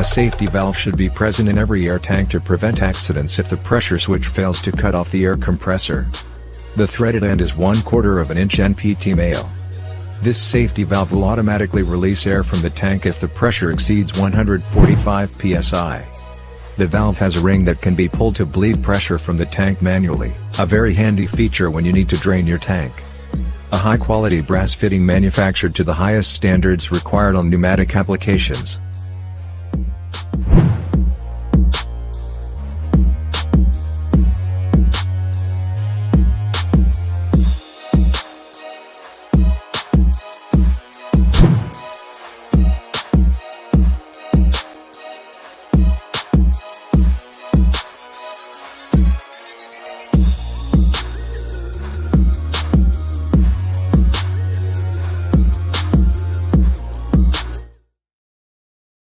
A safety valve should be present in every air tank to prevent accidents if the pressure switch fails to cut off the air compressor. The threaded end is 1/4 inch NPT Male. This safety valve will automatically release air from the tank if the pressure exceeds 145 PSI. The valve has a ring that can be pulled to bleed pressure from the tank manually, a very handy feature when you need to drain your tank. A high-quality brass fitting manufactured to the highest standards required on pneumatic applications.